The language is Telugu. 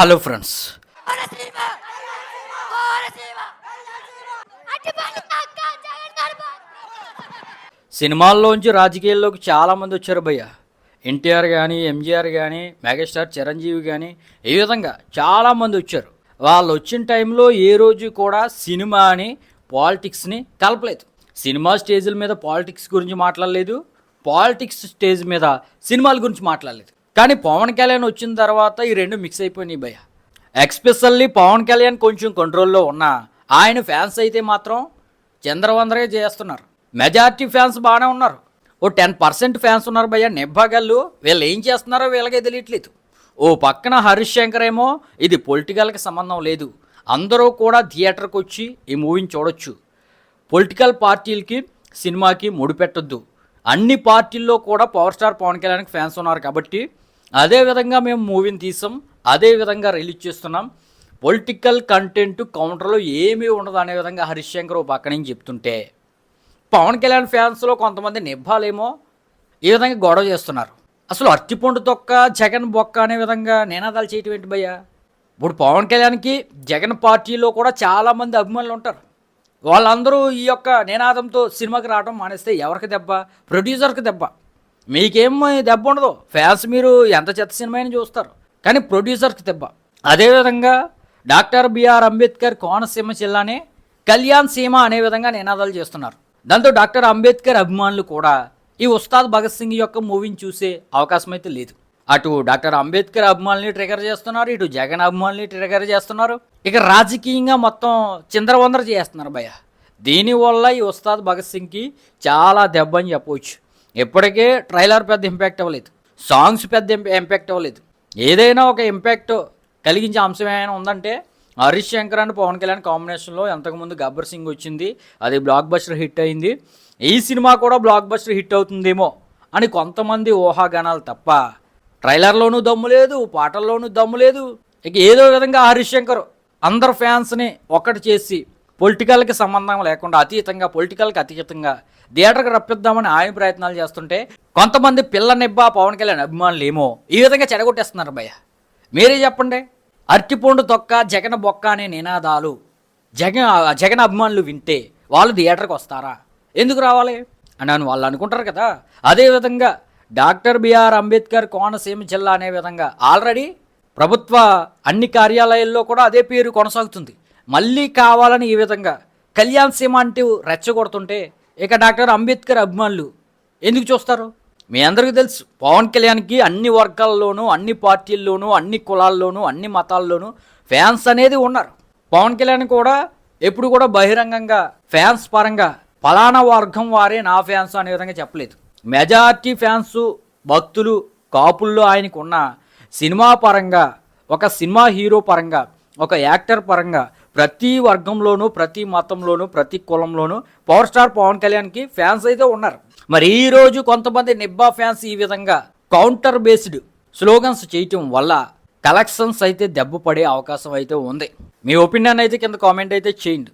హలో ఫ్రెండ్స్, సినిమాల్లోంచి రాజకీయాల్లోకి చాలామంది వచ్చారు భయ్య. ఎన్టీఆర్ కానీ, ఎంజీఆర్ కానీ, మెగాస్టార్ చిరంజీవి కానీ, ఈ విధంగా చాలామంది వచ్చారు. వాళ్ళు వచ్చిన టైంలో ఏ రోజు కూడా సినిమాని పాలిటిక్స్ని కలపలేదు. సినిమా స్టేజ్ల మీద పాలిటిక్స్ గురించి మాట్లాడలేదు, పాలిటిక్స్ స్టేజ్ మీద సినిమాల గురించి మాట్లాడలేదు. కానీ పవన్ కళ్యాణ్ వచ్చిన తర్వాత ఈ రెండు మిక్స్ అయిపోయినాయి భయ్య. ఎక్స్పెషల్లీ పవన్ కళ్యాణ్ కొంచెం కంట్రోల్లో ఉన్నా ఆయన ఫ్యాన్స్ అయితే మాత్రం చంద్రవందరే చేస్తున్నారు. మెజారిటీ ఫ్యాన్స్ బాగానే ఉన్నారు, ఓ 10% ఫ్యాన్స్ ఉన్నారు భయ్య నిబ్బాగళ్ళు. వీళ్ళు ఏం చేస్తున్నారో వీళ్ళకే తెలియట్లేదు. ఓ పక్కన హరీష్ శంకర్ ఏమో ఇది పొలిటికల్కి సంబంధం లేదు, అందరూ కూడా థియేటర్కి వచ్చి ఈ మూవీని చూడొచ్చు, పొలిటికల్ పార్టీలకి సినిమాకి ముడిపెట్టొద్దు, అన్ని పార్టీల్లో కూడా పవర్ స్టార్ పవన్ కళ్యాణ్కి ఫ్యాన్స్ ఉన్నారు కాబట్టి అదేవిధంగా మేము మూవీని తీసాం, అదేవిధంగా రిలీజ్ చేస్తున్నాం, పొలిటికల్ కంటెంట్ కౌంటర్లో ఏమీ ఉండదు అనే విధంగా హరీష్ శంకర్ ఓ పక్క నుంచి చెప్తుంటే పవన్ కళ్యాణ్ ఫ్యాన్స్లో కొంతమంది నిబ్బాలేమో ఈ విధంగా గొడవ చేస్తున్నారు. అసలు అరటిపండు తొక్క జగన్ బొక్క అనే విధంగా నినాదాలు చేయటం ఏంటి భయ్యా? ఇప్పుడు పవన్ కళ్యాణ్కి జగన్ పార్టీలో కూడా చాలామంది అభిమానులు ఉంటారు. వాళ్ళందరూ ఈ యొక్క నినాదంతో సినిమాకి రావడం మానేస్తే ఎవరికి దెబ్బ? ప్రొడ్యూసర్కి దెబ్బ. మీకేం దెబ్బ ఉండదు, ఫ్యాన్స్ మీరు ఎంత చెత్త సినిమా అయినా చూస్తారు, కానీ ప్రొడ్యూసర్కి దెబ్బ. అదేవిధంగా డాక్టర్ బిఆర్ అంబేద్కర్ కోనసీమ జిల్లానే కళ్యాణ్ సీమ అనే విధంగా నినాదాలు చేస్తున్నారు. దాంతో డాక్టర్ అంబేద్కర్ అభిమానులు కూడా ఈ ఉస్తాద్ భగత్ సింగ్ యొక్క మూవీని చూసే అవకాశం అయితే లేదు. అటు డాక్టర్ అంబేద్కర్ అభిమానుల్ని ట్రిగర్ చేస్తున్నారు, ఇటు జగన్ అభిమానుల్ని ట్రిగర్ చేస్తున్నారు, ఇక రాజకీయంగా మొత్తం చిందరవందర చేస్తున్నారు భయ్య. దీనివల్ల ఈ ఉస్తాద్ భగత్ సింగ్కి చాలా దెబ్బ అని చెప్పవచ్చు. ఇప్పటికే ట్రైలర్ పెద్ద ఇంపాక్ట్ అవ్వలేదు, సాంగ్స్ పెద్ద ఇంపాక్ట్ అవ్వలేదు. ఏదైనా ఒక ఇంపాక్ట్ కలిగించే అంశం ఏమైనా ఉందంటే హరీష్ శంకర్ అండ్ పవన్ కళ్యాణ్ కాంబినేషన్లో ఎంతకుముందు గబ్బర్ సింగ్ వచ్చింది, అది బ్లాక్ బస్టర్ హిట్ అయింది. ఈ సినిమా కూడా బ్లాక్ బస్టర్ హిట్ అవుతుందేమో అని కొంతమంది ఊహాగానాలు తప్ప ట్రైలర్లోనూ దమ్ము లేదు, పాటల్లోనూ దమ్ము లేదు. ఇక ఏదో విధంగా హరీష్ శంకర్ అందరు ఫ్యాన్స్ని ఒక్కటి చేసి పొలిటికల్కి సంబంధం లేకుండా పొలిటికల్కి అతీతంగా థియేటర్కి రప్పిద్దామని ఆయన ప్రయత్నాలు చేస్తుంటే కొంతమంది పిల్ల నిబ్బా పవన్ కళ్యాణ్ అభిమానులు ఏమో ఈ విధంగా చెడగొట్టేస్తున్నారు భయ్య. మీరే చెప్పండి, అరటిపండు తొక్క జగన్ బొక్క అనే నినాదాలు జగన్ అభిమానులు వింటే వాళ్ళు థియేటర్కి వస్తారా? ఎందుకు రావాలి అని వాళ్ళు అనుకుంటారు కదా. అదేవిధంగా డాక్టర్ బిఆర్ అంబేద్కర్ కోనసీమ జిల్లా అనే విధంగా ఆల్రెడీ ప్రభుత్వ అన్ని కార్యాలయాల్లో కూడా అదే పేరు కొనసాగుతుంది. మళ్ళీ కావాలని ఈ విధంగా కళ్యాణ్ సీమ అంటూ రెచ్చగొడుతుంటే ఇక డాక్టర్ అంబేద్కర్ అభిమానులు ఎందుకు చూస్తారు? మీ అందరికీ తెలుసు పవన్ కళ్యాణ్కి అన్ని వర్గాల్లోనూ, అన్ని పార్టీల్లోనూ, అన్ని కులాల్లోనూ, అన్ని మతాల్లోనూ ఫ్యాన్స్ అనేది ఉన్నారు. పవన్ కళ్యాణ్ కూడా ఎప్పుడు కూడా బహిరంగంగా ఫ్యాన్స్ పరంగా ఫలానా వర్గం వారే నా ఫ్యాన్స్ అనే విధంగా చెప్పలేదు. మెజారిటీ ఫ్యాన్స్ భక్తులు కాపుల్లో ఆయనకు ఉన్న సినిమా పరంగా, ఒక సినిమా హీరో పరంగా, ఒక యాక్టర్ పరంగా ప్రతి వర్గంలోనూ, ప్రతి మతంలోనూ, ప్రతి కులంలోనూ పవర్ స్టార్ పవన్ కళ్యాణ్కి ఫ్యాన్స్ అయితే ఉన్నారు. మరి ఈరోజు కొంతమంది నిబ్బా ఫ్యాన్స్ ఈ విధంగా కౌంటర్ బేస్డ్ స్లోగన్స్ చేయటం వల్ల కలెక్షన్స్ అయితే దెబ్బ పడే అవకాశం అయితే ఉంది. మీ ఒపీనియన్ అయితే కింద కామెంట్ అయితే చేయండి.